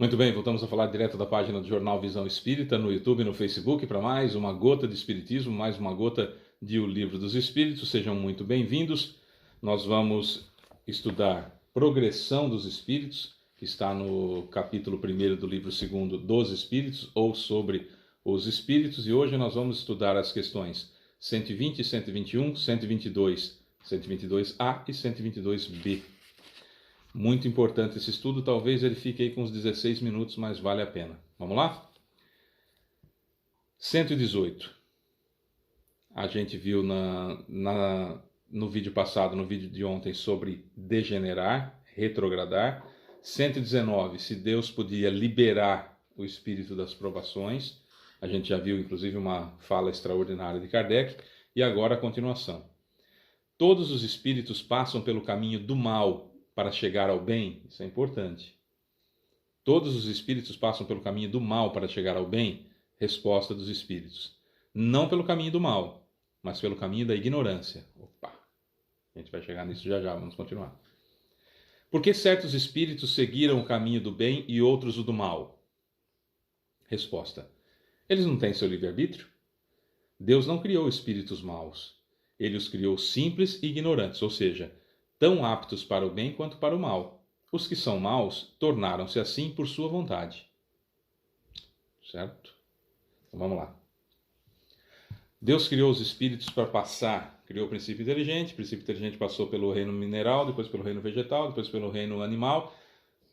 Muito bem, voltamos a falar direto da página do Jornal Visão Espírita, no YouTube e no Facebook, para mais uma gota de Espiritismo, mais uma gota de O Livro dos Espíritos. Sejam muito bem-vindos. Nós vamos estudar Progressão dos Espíritos, que está no capítulo 1º do livro 2º dos Espíritos, ou sobre os Espíritos, e hoje nós vamos estudar as questões 120, 121, 122, 122A e 122B. Muito importante esse estudo, talvez ele fique aí com uns 16 minutos, mas vale a pena. Vamos lá? 118. A gente viu no vídeo passado, no vídeo de ontem, sobre degenerar, retrogradar. 119, se Deus podia liberar o espírito das provações. A gente já viu, inclusive, uma fala extraordinária de Kardec. E agora a continuação. Todos os espíritos passam pelo caminho do mal para chegar ao bem? Isso é importante. Todos os espíritos passam pelo caminho do mal para chegar ao bem? Resposta dos espíritos. Não pelo caminho do mal, mas pelo caminho da ignorância. Opa! A gente vai chegar nisso já, vamos continuar. Por que certos espíritos seguiram o caminho do bem e outros o do mal? Resposta. Eles não têm seu livre-arbítrio? Deus não criou espíritos maus. Ele os criou simples e ignorantes, ou seja, tão aptos para o bem quanto para o mal. Os que são maus tornaram-se assim por sua vontade. Certo? Então vamos lá. Deus criou os espíritos para passar, criou o princípio inteligente passou pelo reino mineral, depois pelo reino vegetal, depois pelo reino animal,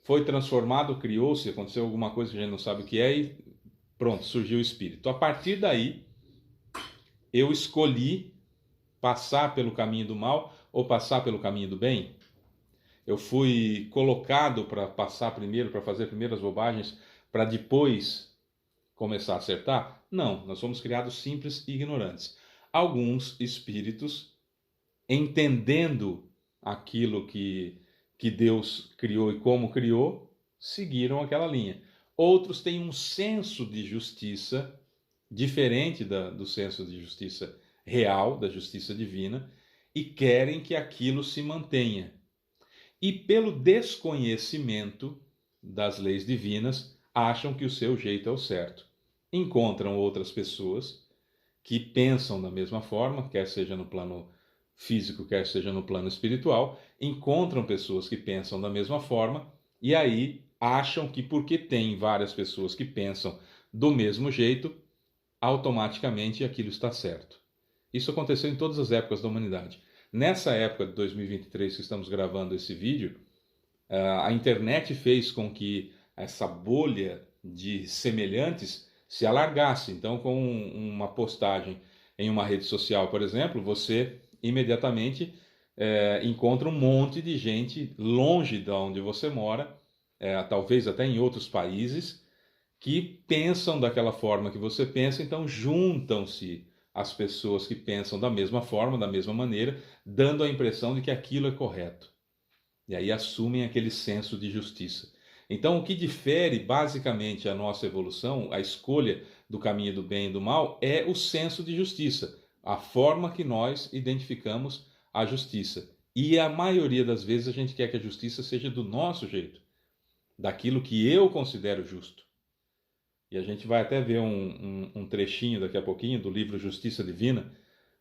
foi transformado, criou-se, aconteceu alguma coisa que a gente não sabe o que é e pronto, surgiu o espírito. A partir daí, eu escolhi passar pelo caminho do mal ou passar pelo caminho do bem? Eu fui colocado para passar primeiro, para fazer primeiras bobagens, para depois começar a acertar? Não, nós fomos criados simples e ignorantes. Alguns espíritos, entendendo aquilo que Deus criou e como criou, seguiram aquela linha. Outros têm um senso de justiça diferente do senso de justiça real, da justiça divina, e querem que aquilo se mantenha. E pelo desconhecimento das leis divinas, acham que o seu jeito é o certo. Encontram outras pessoas que pensam da mesma forma, quer seja no plano físico, quer seja no plano espiritual, encontram pessoas que pensam da mesma forma e aí acham que porque tem várias pessoas que pensam do mesmo jeito, automaticamente aquilo está certo. Isso aconteceu em todas as épocas da humanidade. Nessa época de 2023 que estamos gravando esse vídeo, a internet fez com que essa bolha de semelhantes se alargasse. Então, com uma postagem em uma rede social, por exemplo, você imediatamente encontra um monte de gente longe de onde você mora, talvez até em outros países, que pensam daquela forma que você pensa, então juntam-se as pessoas que pensam da mesma forma, da mesma maneira, dando a impressão de que aquilo é correto. E aí assumem aquele senso de justiça. Então, o que difere basicamente a nossa evolução, a escolha do caminho do bem e do mal, é o senso de justiça, a forma que nós identificamos a justiça. E a maioria das vezes a gente quer que a justiça seja do nosso jeito, daquilo que eu considero justo. E a gente vai até ver um trechinho daqui a pouquinho do livro Justiça Divina,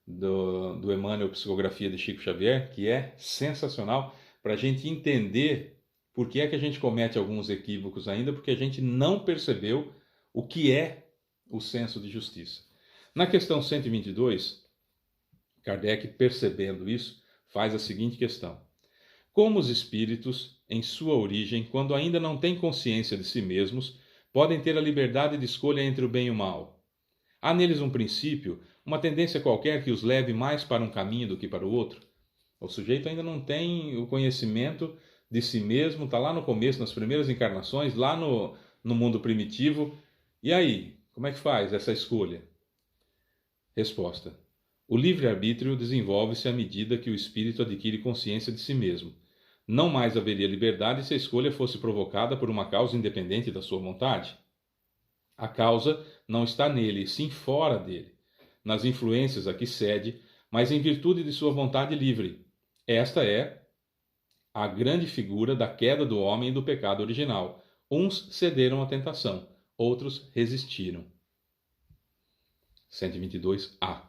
do Emmanuel Psicografia de Chico Xavier, que é sensacional para a gente entender por que é que a gente comete alguns equívocos ainda, porque a gente não percebeu o que é o senso de justiça. Na questão 122, Kardec, percebendo isso, faz a seguinte questão. Como os espíritos, em sua origem, quando ainda não têm consciência de si mesmos, podem ter a liberdade de escolha entre o bem e o mal? Há neles um princípio, uma tendência qualquer que os leve mais para um caminho do que para o outro? O sujeito ainda não tem o conhecimento de si mesmo, está lá no começo, nas primeiras encarnações, lá no mundo primitivo. E aí, como é que faz essa escolha? Resposta. O livre-arbítrio desenvolve-se à medida que o espírito adquire consciência de si mesmo. Não mais haveria liberdade se a escolha fosse provocada por uma causa independente da sua vontade. A causa não está nele, e sim fora dele, nas influências a que cede, mas em virtude de sua vontade livre. Esta é a grande figura da queda do homem e do pecado original, Uns cederam à tentação, outros resistiram. 122a.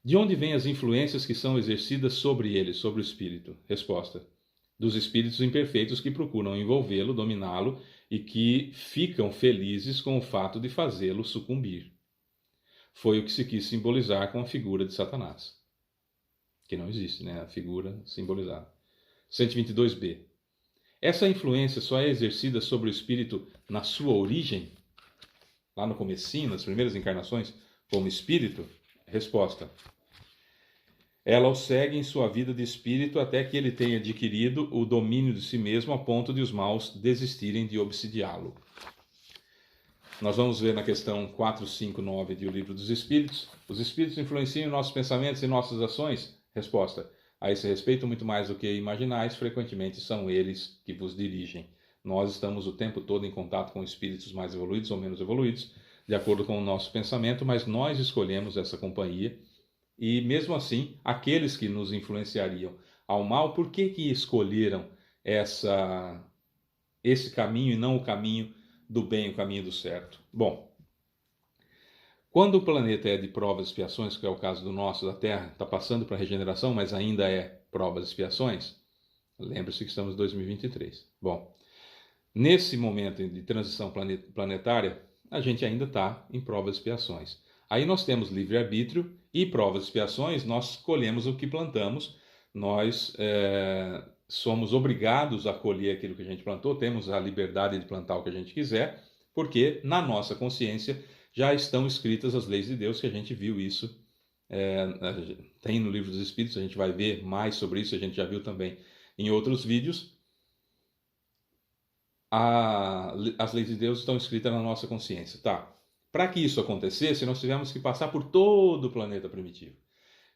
De onde vêm as influências que são exercidas sobre ele, sobre o espírito? Resposta: dos espíritos imperfeitos que procuram envolvê-lo, dominá-lo e que ficam felizes com o fato de fazê-lo sucumbir. Foi o que se quis simbolizar com a figura de Satanás. Que não existe, né? A figura simbolizada. 122b. Essa influência só é exercida sobre o espírito na sua origem? Lá no comecinho, nas primeiras encarnações, como espírito? Resposta: ela o segue em sua vida de espírito até que ele tenha adquirido o domínio de si mesmo a ponto de os maus desistirem de obsidiá-lo. Nós vamos ver na questão 459 de O Livro dos Espíritos. Os espíritos influenciam nossos pensamentos e nossas ações? Resposta: a esse respeito, muito mais do que imaginais, frequentemente são eles que vos dirigem. Nós estamos o tempo todo em contato com espíritos mais evoluídos ou menos evoluídos, de acordo com o nosso pensamento, mas nós escolhemos essa companhia. E mesmo assim, aqueles que nos influenciariam ao mal, por que escolheram esse caminho e não o caminho do bem, o caminho do certo? Bom, quando o planeta é de provas e expiações, que é o caso do nosso, da Terra, está passando para a regeneração, mas ainda é provas e expiações, lembre-se que estamos em 2023. Bom, nesse momento de transição planetária, a gente ainda está em provas e expiações. Aí nós temos livre-arbítrio e provas e expiações, nós escolhemos o que plantamos, nós somos obrigados a colher aquilo que a gente plantou, temos a liberdade de plantar o que a gente quiser, porque na nossa consciência já estão escritas as leis de Deus, que a gente viu isso, tem no Livro dos Espíritos, a gente vai ver mais sobre isso, a gente já viu também em outros vídeos. As leis de Deus estão escritas na nossa consciência, tá? Para que isso acontecesse, nós tivemos que passar por todo o planeta primitivo.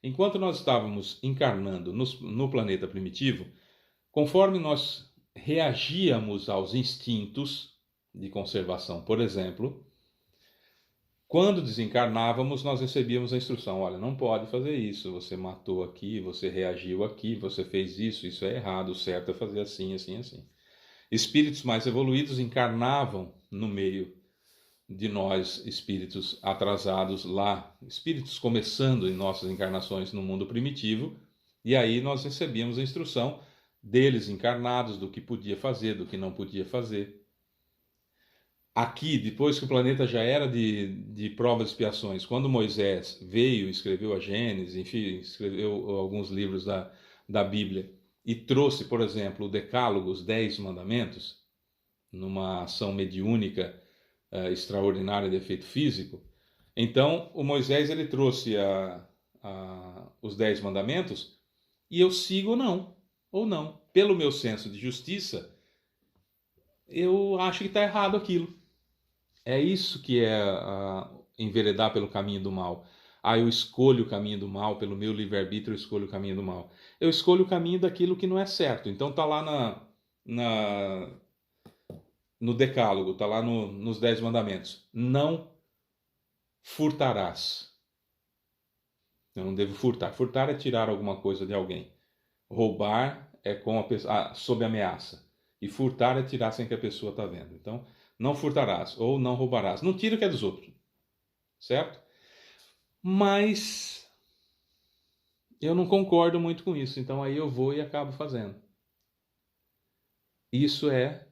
Enquanto nós estávamos encarnando no planeta primitivo, conforme nós reagíamos aos instintos de conservação, por exemplo, quando desencarnávamos, nós recebíamos a instrução: olha, não pode fazer isso, você matou aqui, você reagiu aqui, você fez isso, isso é errado, o certo é fazer assim, assim, assim. Espíritos mais evoluídos encarnavam no meio de nós, espíritos atrasados lá, espíritos começando em nossas encarnações no mundo primitivo, e aí nós recebíamos a instrução deles encarnados do que podia fazer, do que não podia fazer. Aqui, depois que o planeta já era de provas e expiações, quando Moisés veio, escreveu a Gênesis, enfim, escreveu alguns livros da Bíblia, e trouxe, por exemplo, o Decálogo, os 10 mandamentos, numa ação mediúnica extraordinária de efeito físico. Então, o Moisés ele trouxe os 10 mandamentos e eu sigo ou não. Pelo meu senso de justiça, eu acho que está errado aquilo. É isso que é enveredar pelo caminho do mal. Eu escolho o caminho do mal, pelo meu livre-arbítrio eu escolho o caminho do mal. Eu escolho o caminho daquilo que não é certo. Então está lá no Decálogo, está lá nos 10 mandamentos. Não furtarás. Eu não devo furtar. Furtar é tirar alguma coisa de alguém. Roubar é com a pessoa, sob ameaça. E furtar é tirar sem que a pessoa está vendo. Então, não furtarás ou não roubarás. Não tira o que é dos outros. Certo? Mas eu não concordo muito com isso. Então aí eu vou e acabo fazendo. Isso é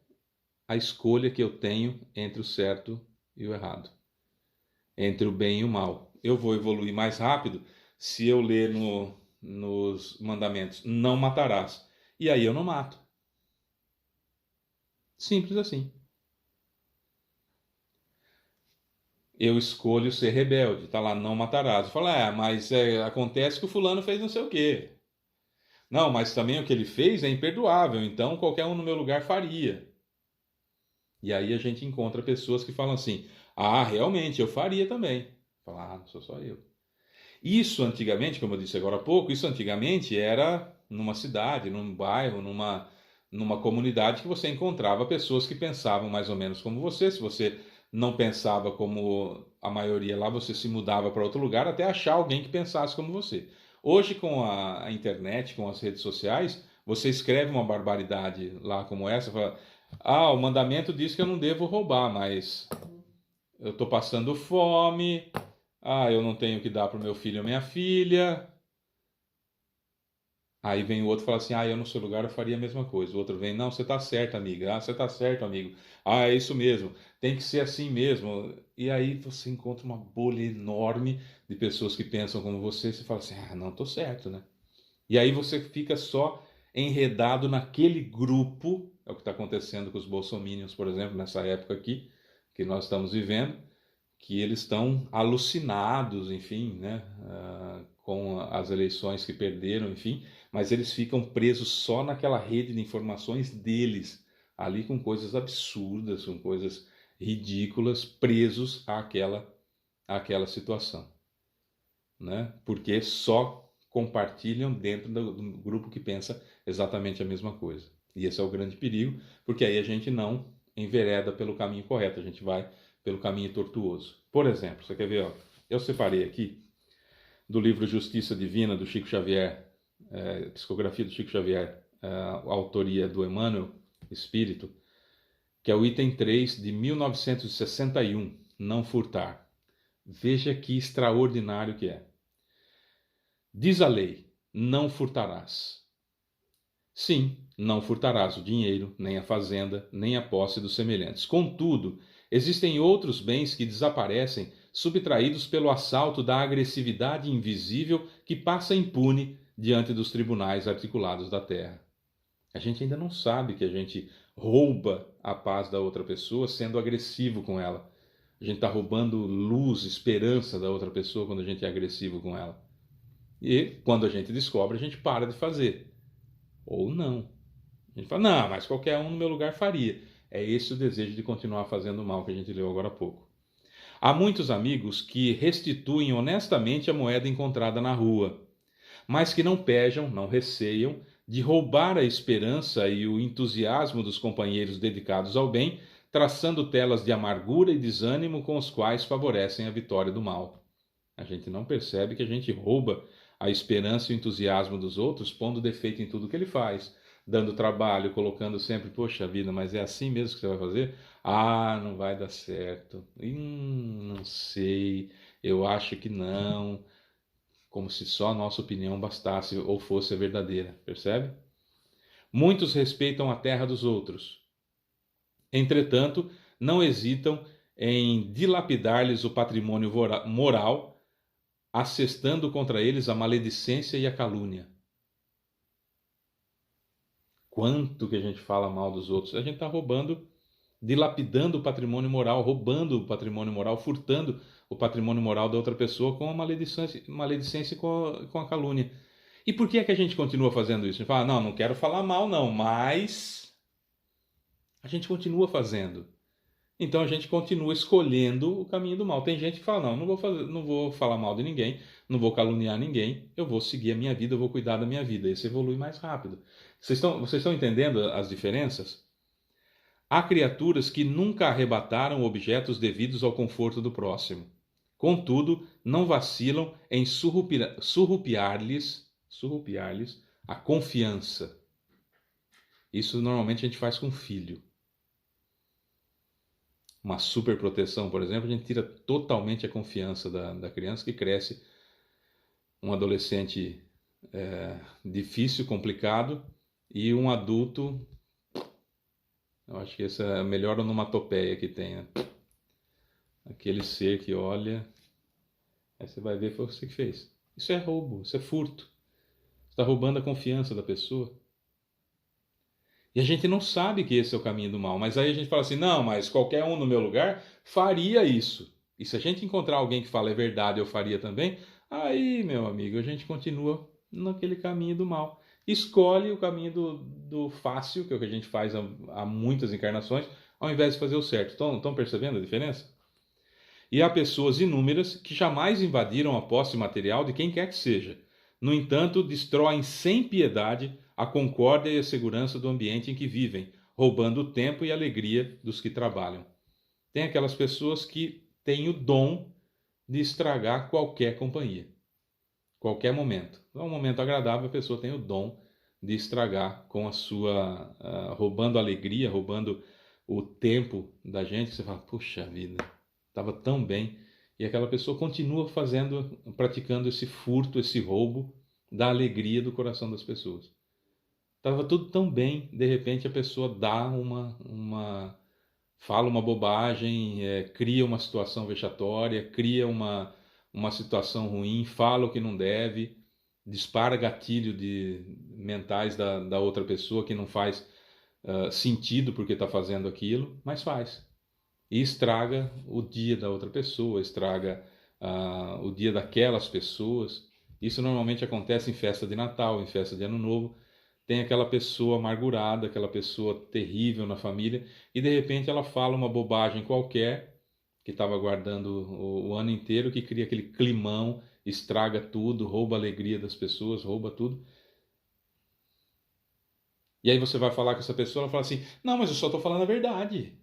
a escolha que eu tenho entre o certo e o errado. Entre o bem e o mal. Eu vou evoluir mais rápido se eu ler nos mandamentos: não matarás. E aí eu não mato. Simples assim. Eu escolho ser rebelde. Está lá: não matarás. Eu falo: mas acontece que o fulano fez não sei o quê. Não, mas também o que ele fez é imperdoável. Então qualquer um no meu lugar faria. E aí a gente encontra pessoas que falam assim: realmente, eu faria também. Falar: não sou só eu. Isso antigamente, como eu disse agora há pouco, isso antigamente era numa cidade, num bairro, numa comunidade que você encontrava pessoas que pensavam mais ou menos como você. Se você não pensava como a maioria lá, você se mudava para outro lugar até achar alguém que pensasse como você. Hoje, com a internet, com as redes sociais, você escreve uma barbaridade lá como essa, fala: Ah, o mandamento diz que eu não devo roubar, mas eu estou passando fome. Ah, eu não tenho que dar para o meu filho ou minha filha. Aí vem o outro e fala assim: ah, eu no seu lugar eu faria a mesma coisa. O outro vem: não, você está certo, amiga. Ah, você está certo, amigo. Ah, é isso mesmo. Tem que ser assim mesmo. E aí você encontra uma bolha enorme de pessoas que pensam como você. E você fala assim: ah, não, estou certo, né? E aí você fica só enredado naquele grupo. É o que está acontecendo com os bolsominions, por exemplo, nessa época aqui que nós estamos vivendo, que eles estão alucinados, enfim, né, com as eleições que perderam, enfim, mas eles ficam presos só naquela rede de informações deles, ali com coisas absurdas, com coisas ridículas, presos àquela situação, né? Porque só compartilham dentro do grupo que pensa exatamente a mesma coisa. E esse é o grande perigo, porque aí a gente não envereda pelo caminho correto, a gente vai pelo caminho tortuoso. Por exemplo, você quer ver? Ó, eu separei aqui do livro Justiça Divina, do Chico Xavier, psicografia do Chico Xavier, a autoria do Emmanuel Espírito, que é o item 3 de 1961, não furtar. Veja que extraordinário que é. Diz a lei: não furtarás. Sim, não furtarás o dinheiro, nem a fazenda, nem a posse dos semelhantes. Contudo, existem outros bens que desaparecem, subtraídos pelo assalto da agressividade invisível que passa impune diante dos tribunais articulados da terra. A gente ainda não sabe que a gente rouba a paz da outra pessoa sendo agressivo com ela. A gente está roubando luz, esperança da outra pessoa quando a gente é agressivo com ela. E quando a gente descobre, a gente para de fazer. Ou não. A gente fala, não, mas qualquer um no meu lugar faria. É esse o desejo de continuar fazendo mal que a gente leu agora há pouco. Há muitos amigos que restituem honestamente a moeda encontrada na rua, mas que não pejam, não receiam de roubar a esperança e o entusiasmo dos companheiros dedicados ao bem, traçando telas de amargura e desânimo com os quais favorecem a vitória do mal. A gente não percebe que a gente rouba a esperança e o entusiasmo dos outros, pondo defeito em tudo que ele faz, dando trabalho, colocando sempre, poxa vida, mas é assim mesmo que você vai fazer? Ah, não vai dar certo. Não sei, eu acho que não. Como se só a nossa opinião bastasse ou fosse a verdadeira, percebe? Muitos respeitam a terra dos outros. Entretanto, não hesitam em dilapidar-lhes o patrimônio moral, assestando contra eles a maledicência e a calúnia. Quanto que a gente fala mal dos outros? A gente está roubando, dilapidando o patrimônio moral, roubando o patrimônio moral, furtando o patrimônio moral da outra pessoa com a maledicência e com a calúnia. E por que é que a gente continua fazendo isso? A gente fala, não, não quero falar mal não, mas a gente continua fazendo. Então a gente continua escolhendo o caminho do mal. Tem gente que fala, não, não vou falar mal de ninguém, não vou caluniar ninguém, eu vou seguir a minha vida, eu vou cuidar da minha vida. Esse evolui mais rápido. Vocês estão entendendo as diferenças? Há criaturas que nunca arrebataram objetos devidos ao conforto do próximo. Contudo, não vacilam em surrupiar-lhes a confiança. Isso normalmente a gente faz com filho. Uma superproteção, por exemplo, a gente tira totalmente a confiança da criança que cresce um adolescente difícil, complicado, e um adulto. Eu acho que essa é a melhor onomatopeia que tem, né? Aquele ser que olha, aí você vai ver foi você que fez. Isso é roubo, isso é furto. Você está roubando a confiança da pessoa. E a gente não sabe que esse é o caminho do mal, mas aí a gente fala assim, não, mas qualquer um no meu lugar faria isso. E se a gente encontrar alguém que fala é verdade, eu faria também, aí, meu amigo, a gente continua naquele caminho do mal. Escolhe o caminho do fácil, que é o que a gente faz há muitas encarnações, ao invés de fazer o certo. Estão percebendo a diferença? E há pessoas inúmeras que jamais invadiram a posse material de quem quer que seja. No entanto, destroem sem piedade a concórdia e a segurança do ambiente em que vivem, roubando o tempo e a alegria dos que trabalham. Tem aquelas pessoas que têm o dom de estragar qualquer companhia, qualquer momento. É um momento agradável, a pessoa tem o dom de estragar com a sua, roubando a alegria, roubando o tempo da gente, que você fala, puxa vida, estava tão bem. E aquela pessoa continua praticando esse furto, esse roubo da alegria do coração das pessoas. Estava tudo tão bem, de repente a pessoa fala uma bobagem, cria uma situação vexatória, cria uma situação ruim, fala o que não deve, dispara gatilho mentais da outra pessoa que não faz sentido porque está fazendo aquilo, mas faz. E estraga o dia da outra pessoa, estraga o dia daquelas pessoas. Isso normalmente acontece em festa de Natal, em festa de Ano Novo. Tem aquela pessoa amargurada, aquela pessoa terrível na família, e de repente ela fala uma bobagem qualquer, que estava guardando o ano inteiro, que cria aquele climão, estraga tudo, rouba a alegria das pessoas, rouba tudo. E aí você vai falar com essa pessoa, ela fala assim, não, mas eu só estou falando a verdade.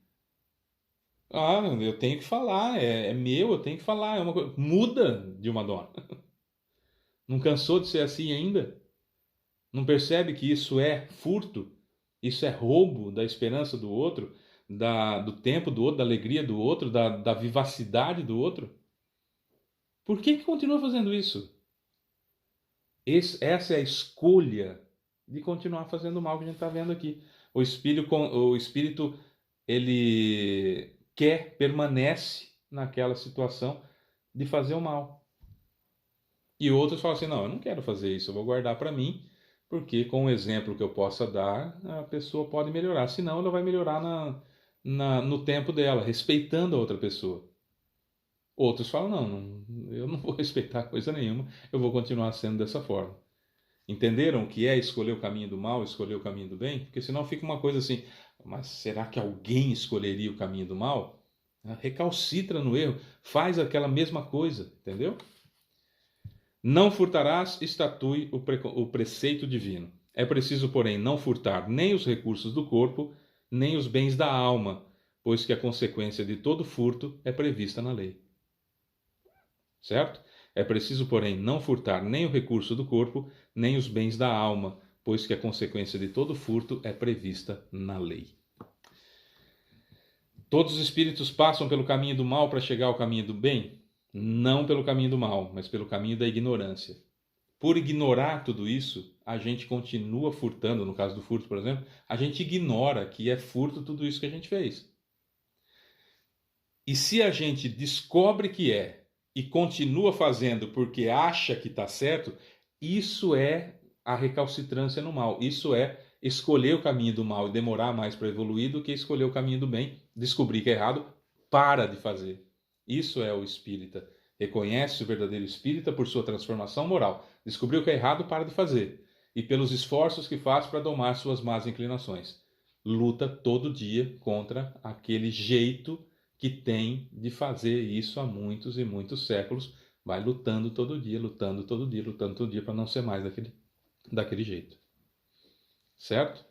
Ah, eu tenho que falar, é meu, eu tenho que falar. Muda de uma dona. Não cansou de ser assim ainda? Não percebe que isso é furto? Isso é roubo da esperança do outro, do tempo do outro, da alegria do outro, da vivacidade do outro? Por que continua fazendo isso? Essa é a escolha de continuar fazendo o mal que a gente está vendo aqui. O espírito, ele permanece naquela situação de fazer o mal. E outros falam assim, não, eu não quero fazer isso, eu vou guardar para mim, porque com o exemplo que eu possa dar, a pessoa pode melhorar. Senão ela vai melhorar no tempo dela, respeitando a outra pessoa. Outros falam, eu não vou respeitar coisa nenhuma, eu vou continuar sendo dessa forma. Entenderam o que é escolher o caminho do mal, escolher o caminho do bem? Porque senão fica uma coisa assim, mas será que alguém escolheria o caminho do mal? Recalcitra no erro, faz aquela mesma coisa, entendeu? Não furtarás, estatui o preceito divino. É preciso, porém, não furtar nem os recursos do corpo, nem os bens da alma, pois que a consequência de todo furto é prevista na lei. Certo? É preciso, porém, não furtar nem o recurso do corpo, nem os bens da alma, pois que a consequência de todo furto é prevista na lei. Todos os espíritos passam pelo caminho do mal para chegar ao caminho do bem? Não pelo caminho do mal, mas pelo caminho da ignorância. Por ignorar tudo isso, a gente continua furtando. No caso do furto, por exemplo, a gente ignora que é furto tudo isso que a gente fez. E se a gente descobre que é e continua fazendo porque acha que está certo, isso é a recalcitrância no mal. Isso é escolher o caminho do mal e demorar mais para evoluir do que escolher o caminho do bem, descobrir que é errado, para de fazer. Isso é o espírita. Reconhece o verdadeiro espírita por sua transformação moral. Descobriu que é errado, para de fazer. E pelos esforços que faz para domar suas más inclinações. Luta todo dia contra aquele jeito que tem de fazer isso há muitos e muitos séculos. Vai lutando todo dia, lutando todo dia, lutando todo dia para não ser mais daquele jeito. Certo?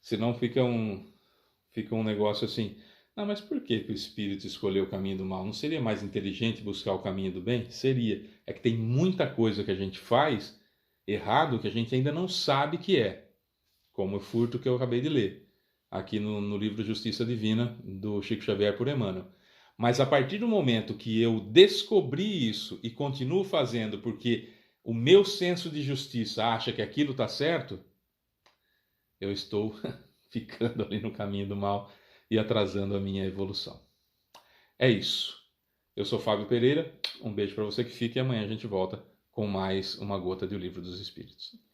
Senão fica um negócio assim, não, mas por que o espírito escolheu o caminho do mal? Não seria mais inteligente buscar o caminho do bem? Seria. É que tem muita coisa que a gente faz errado que a gente ainda não sabe que é. Como o furto que eu acabei de ler, aqui no livro Justiça Divina, do Chico Xavier por Emmanuel. Mas a partir do momento que eu descobri isso e continuo fazendo porque o meu senso de justiça acha que aquilo está certo, eu estou ficando ali no caminho do mal e atrasando a minha evolução. É isso. Eu sou Fábio Pereira, um beijo para você que fica e amanhã a gente volta com mais uma gota de O Livro dos Espíritos.